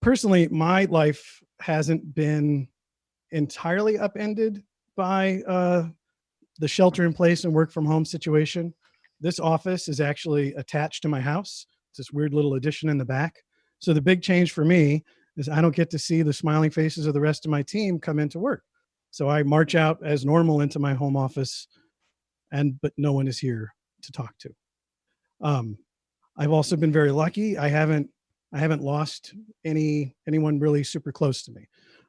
personally, my life hasn't been entirely upended by the shelter in place and work from home situation. This office is actually attached to my house. It's this weird little addition in the back. So the big change for me is I don't get to see the smiling faces of the rest of my team come into work. So I march out as normal into my home office, but no one is here to talk to. I've also been very lucky. I haven't lost anyone really super close to me.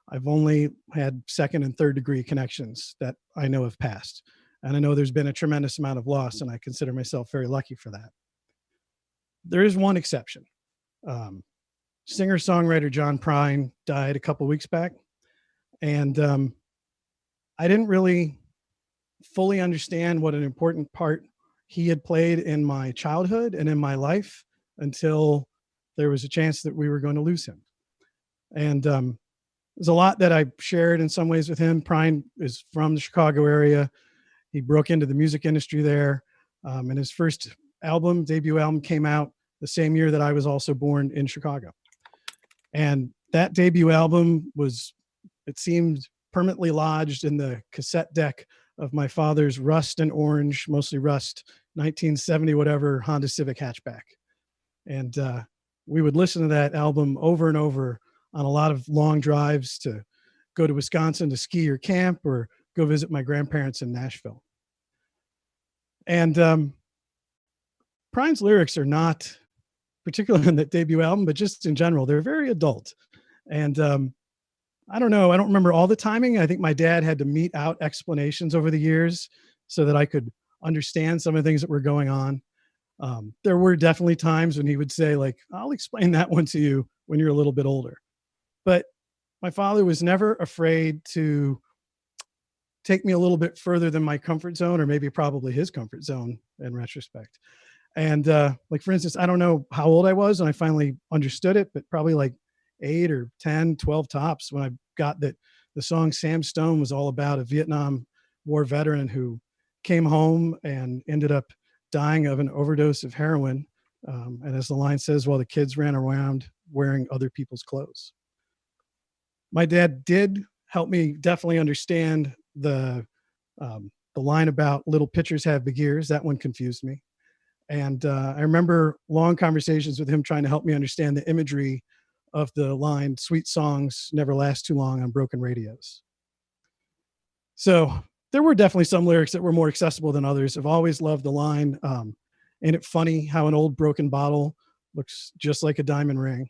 I've only had second and third degree connections that I know have passed. And I know there's been a tremendous amount of loss, and I consider myself very lucky for that. There is one exception. Singer-songwriter John Prine died a couple weeks back. And I didn't really fully understand what an important part he had played in my childhood and in my life until there was a chance that we were going to lose him. And there's a lot that I shared in some ways with him. Prine is from the Chicago area. He broke into the music industry there. And his first debut album came out the same year that I was also born in Chicago. And that debut album it seemed permanently lodged in the cassette deck of my father's rust and orange, mostly rust, 1970 whatever Honda Civic hatchback. And we would listen to that album over and over on a lot of long drives to go to Wisconsin to ski or camp or go visit my grandparents in Nashville. And Prine's lyrics are not, particularly in that debut album, but just in general, they're very adult. And I don't know, I don't remember all the timing. I think my dad had to mete out explanations over the years so that I could understand some of the things that were going on. There were definitely times when he would say, like, I'll explain that one to you when you're a little bit older. But my father was never afraid to take me a little bit further than my comfort zone, or maybe probably his comfort zone in retrospect. And like, for instance, I don't know how old I was when I finally understood it, but probably like 8 or 10, 12 tops when I got that the song Sam Stone was all about a Vietnam War veteran who came home and ended up dying of an overdose of heroin. And as the line says, while the kids ran around wearing other people's clothes. My dad did help me definitely understand the line about little pitchers have big ears. That one confused me. And I remember long conversations with him trying to help me understand the imagery of the line, sweet songs never last too long on broken radios. So there were definitely some lyrics that were more accessible than others. I've always loved the line, ain't it funny how an old broken bottle looks just like a diamond ring?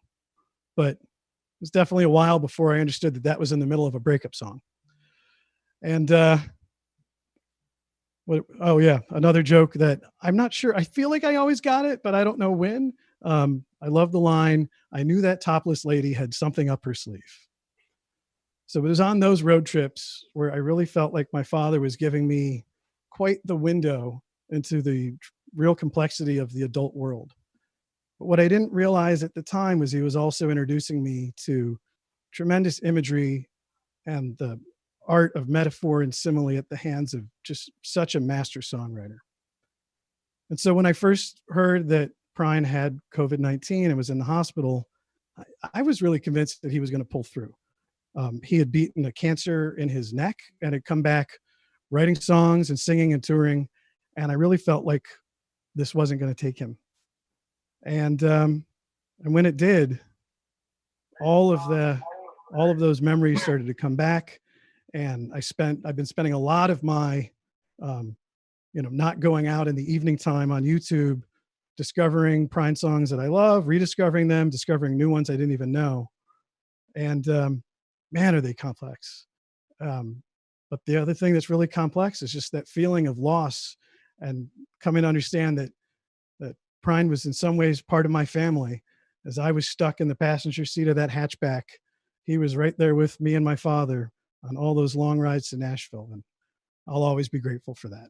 But it was definitely a while before I understood that that was in the middle of a breakup song. And oh yeah, another joke that I'm not sure, I feel like I always got it, but I don't know when. I love the line, I knew that topless lady had something up her sleeve. So it was on those road trips where I really felt like my father was giving me quite the window into the real complexity of the adult world. But what I didn't realize at the time was he was also introducing me to tremendous imagery and the art of metaphor and simile at the hands of just such a master songwriter. And so when I first heard that Prine had COVID-19 and was in the hospital, I was really convinced that he was going to pull through. He had beaten a cancer in his neck and had come back writing songs and singing and touring. And I really felt like this wasn't going to take him. And when it did, all of those memories started to come back. And I've been spending a lot of my, not going out in the evening time on YouTube, discovering Prine songs that I love, rediscovering them, discovering new ones I didn't even know. And man, are they complex. But the other thing that's really complex is just that feeling of loss and coming to understand that Prine was in some ways part of my family. As I was stuck in the passenger seat of that hatchback, he was right there with me and my father on all those long rides to Nashville. And I'll always be grateful for that.